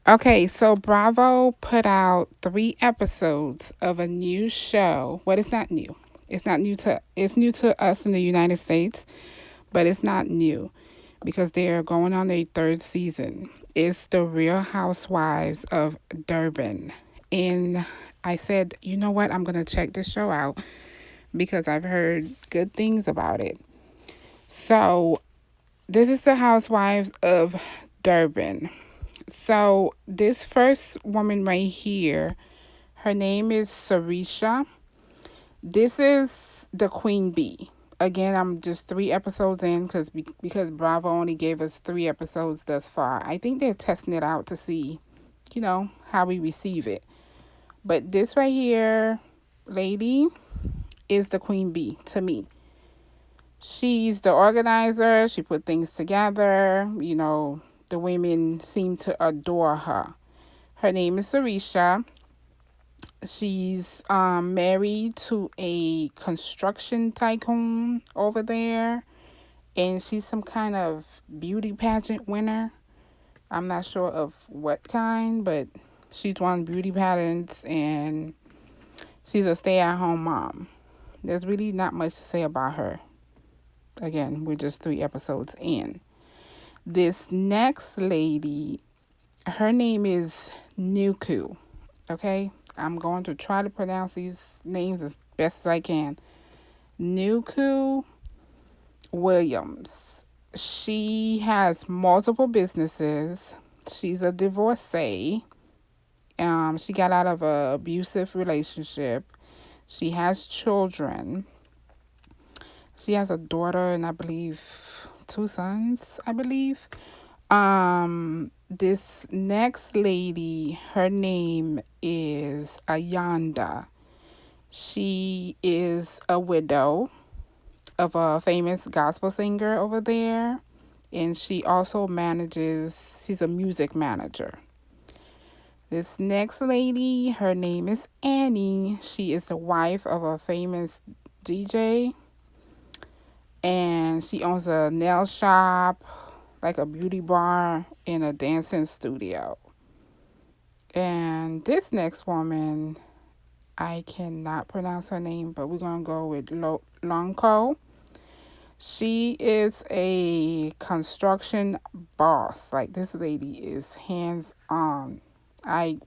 Okay, so Bravo put out 3 episodes of a new show. Well, it's not new. It's new to us in the United States, but it's not new because they're going on their third season. It's the Real Housewives of Durban. And I said, you know what? I'm going to check this show out because I've heard good things about it. So, this is the Housewives of Durban. So, this first woman right here, her name is Sarisha. This is the Queen Bee. Again, I'm just 3 episodes in because Bravo only gave us 3 episodes thus far. I think they're testing it out to see, how we receive it. But this right here, lady, is the Queen Bee to me. She's the organizer. She put things together. The women seem to adore her. Her name is Sarisha. She's married to a construction tycoon over there, and she's some kind of beauty pageant winner. I'm not sure of what kind, but she's won beauty pageants, and she's a stay-at-home mom. There's really not much to say about her. Again, we're just 3 episodes in. This next lady, her name is Nuku. Okay? I'm going to try to pronounce these names as best as I can. Nuku Williams. She has multiple businesses. She's a divorcee. She got out of an abusive relationship. She has children. She has a daughter and I believe 2 sons, I believe. This next lady, her name is Ayanda. She is a widow of a famous gospel singer over there, and she's a music manager. This next lady, her name is Annie. She is the wife of a famous DJ, and she owns a nail shop, like a beauty bar, and a dancing studio. And this next woman, I cannot pronounce her name, but we're going to go with Nonku. She is a construction boss. Like, this lady is hands on.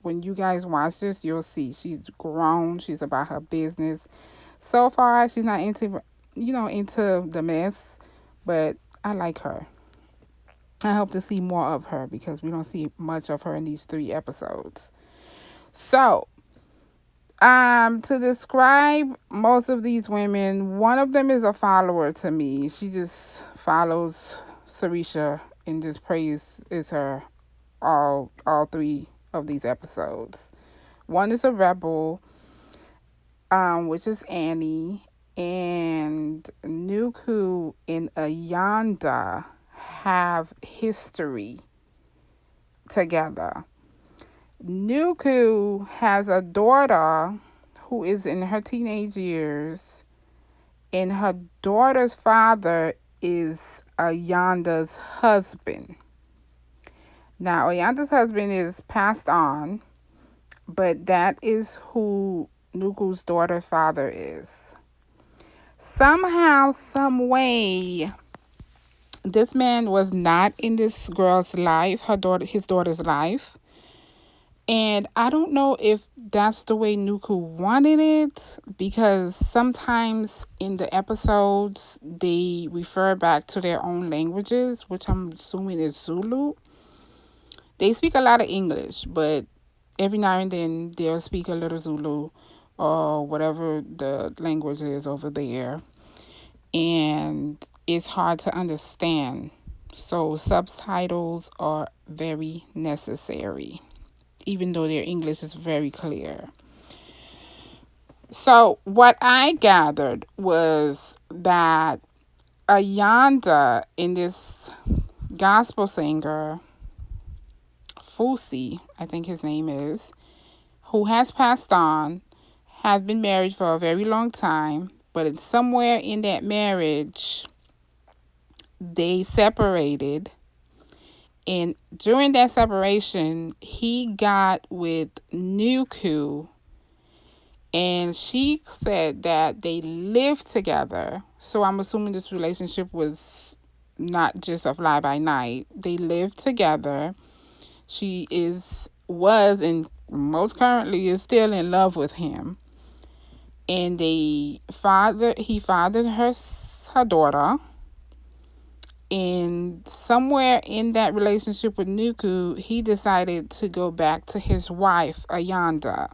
When you guys watch this, you'll see she's grown. She's about her business. So far, she's not into the mess, but I like her. I hope to see more of her because we don't see much of her in these 3 episodes. So, to describe most of these women, one of them is a follower to me. She just follows Sarisha and just praises her all 3 of these episodes. One is a rebel, which is Annie, and Nuku and Ayanda have history together. Nuku has a daughter who is in her teenage years, and her daughter's father is Ayanda's husband. Now, Ayanda's husband is passed on, but that is who Nuku's daughter's father is. Somehow, some way, this man was not in this girl's life, his daughter's life. And I don't know if that's the way Nuku wanted it, because sometimes in the episodes they refer back to their own languages, which I'm assuming is Zulu. They speak a lot of English, but every now and then they'll speak a little Zulu or whatever the language is over there. And it's hard to understand. So subtitles are very necessary, even though their English is very clear. So what I gathered was that Ayanda in this gospel singer, Fusi, I think his name is, who has passed on, has been married for a very long time, but it's somewhere in that marriage, they separated, And during that separation, he got with Nuku, and she said that they lived together. So I'm assuming this relationship was not just a fly by night. They lived together. She was and most currently is still in love with him. And he fathered her daughter. And somewhere in that relationship with Nuku, he decided to go back to his wife, Ayanda.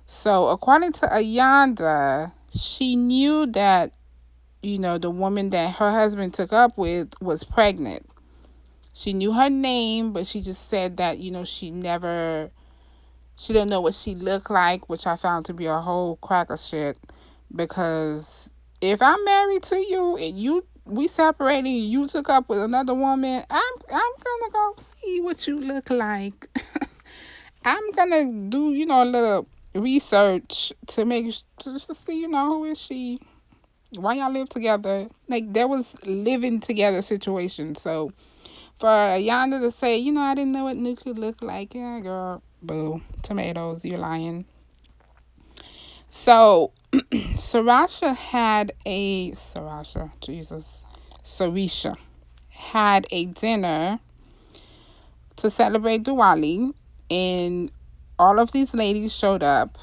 So according to Ayanda, she knew that, the woman that her husband took up with was pregnant. She knew her name, but she just said that, she didn't know what she looked like, which I found to be a whole crock of shit. Because if I'm married to you and we separated and you took up with another woman, I'm gonna go see what you look like. I'm gonna do, a little research to see, who is she? Why y'all live together? Like, there was living together situation. So for Ayanda to say, I didn't know what Nuku looked like. Yeah, girl, boo. Tomatoes, you're lying. So Sarisha had a dinner to celebrate Diwali, and all of these ladies showed up.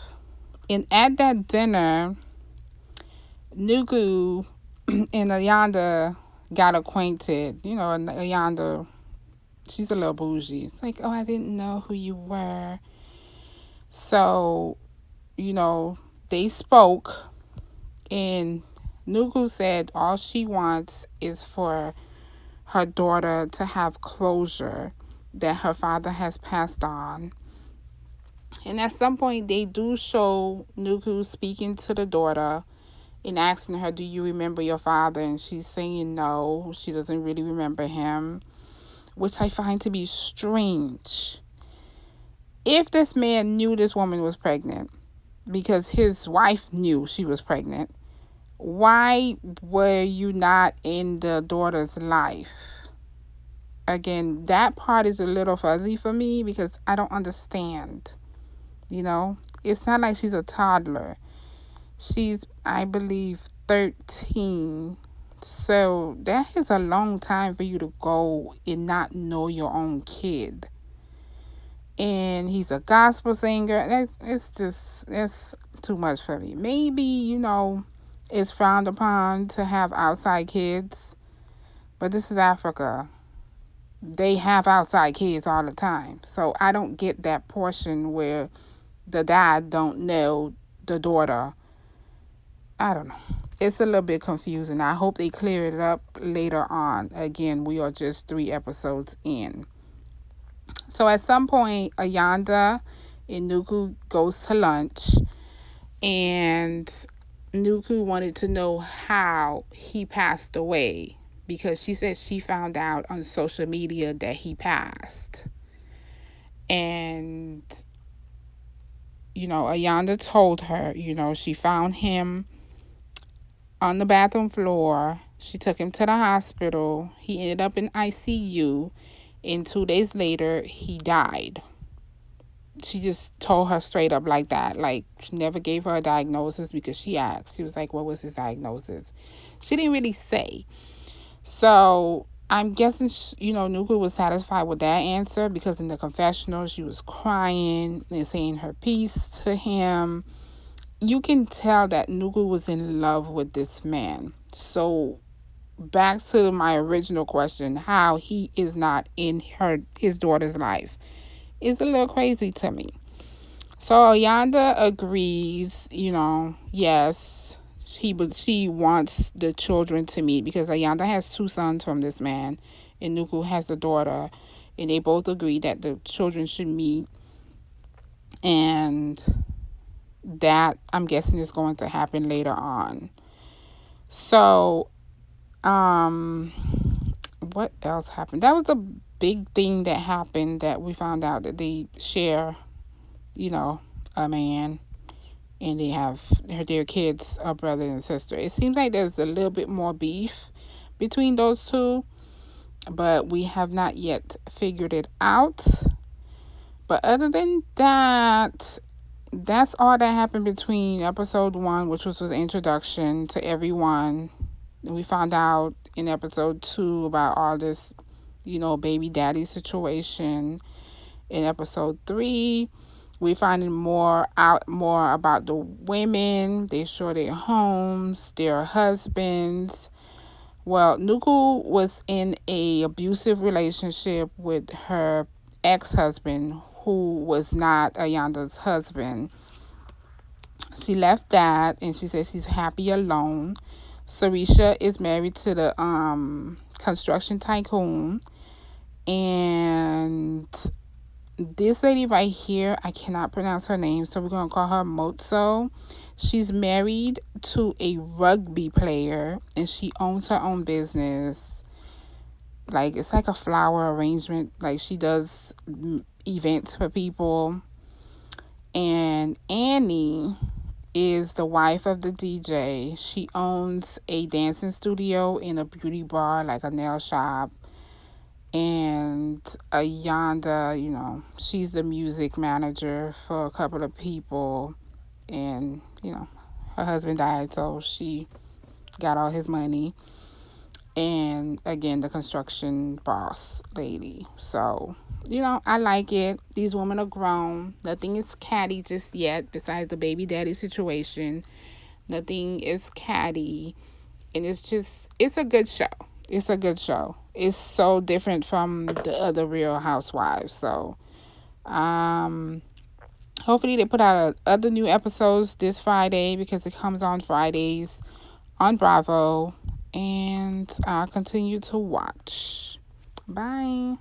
And at that dinner, Nuku and Ayanda got acquainted. And Ayanda, she's a little bougie. It's like, oh, I didn't know who you were. So, they spoke, and Nuku said all she wants is for her daughter to have closure that her father has passed on. And at some point, they do show Nuku speaking to the daughter and asking her, do you remember your father? And she's saying no, she doesn't really remember him, which I find to be strange. If this man knew this woman was pregnant, because his wife knew she was pregnant, why were you not in the daughter's life? Again, that part is a little fuzzy for me because I don't understand. It's not like she's a toddler. She's, I believe, 13. So that is a long time for you to go and not know your own kid. And he's a gospel singer. That's too much for me. Maybe, it's frowned upon to have outside kids. But this is Africa. They have outside kids all the time. So I don't get that portion where the dad don't know the daughter. I don't know. It's a little bit confusing. I hope they clear it up later on. Again, we are just 3 episodes in. So at some point, Ayanda and Nuku goes to lunch, and Nuku wanted to know how he passed away because she said she found out on social media that he passed. And, Ayanda told her, she found him on the bathroom floor. She took him to the hospital. He ended up in ICU. And 2 days later, he died. She just told her straight up like that. Like, she never gave her a diagnosis because she asked. She was like, what was his diagnosis? She didn't really say. So I'm guessing, Nuku was satisfied with that answer because in the confessional, she was crying and saying her piece to him. You can tell that Nuku was in love with this man. So back to my original question, how he is not in his daughter's life is a little crazy to me. So Ayanda agrees, yes, she wants the children to meet because Ayanda has 2 sons from this man and Nuku has a daughter, and they both agree that the children should meet, and that I'm guessing is going to happen later on. So what else happened? That was a big thing that happened, that we found out that they share, a man, and they have their kids, a brother and sister. It seems like there's a little bit more beef between those two. but we have not yet figured it out. But other than that, that's all that happened between episode 1, which was the introduction to everyone. We found out in episode 2 about all this, baby daddy situation. In episode 3, we finding more about the women. They show their homes, their husbands. Well, Nuku was in a abusive relationship with her ex-husband, who was not Ayanda's husband. She left that, and she says she's happy alone. Sarisha is married to the construction tycoon, and this lady right here, I cannot pronounce her name, so we're going to call her Motso. She's married to a rugby player, and she owns her own business. Like, it's like a flower arrangement. Like, she does events for people. And Annie is the wife of the DJ. She owns a dancing studio and a beauty bar, like a nail shop. And Ayanda, she's the music manager for a couple of people. And, her husband died, so she got all his money. And again, the construction boss lady. So, I like it. These women are grown. Nothing is catty just yet, besides the baby daddy situation. Nothing is catty. And it's a good show. It's a good show. It's so different from the other Real Housewives. So, hopefully they put out other new episodes this Friday, because it comes on Fridays on Bravo. And I'll continue to watch. Bye.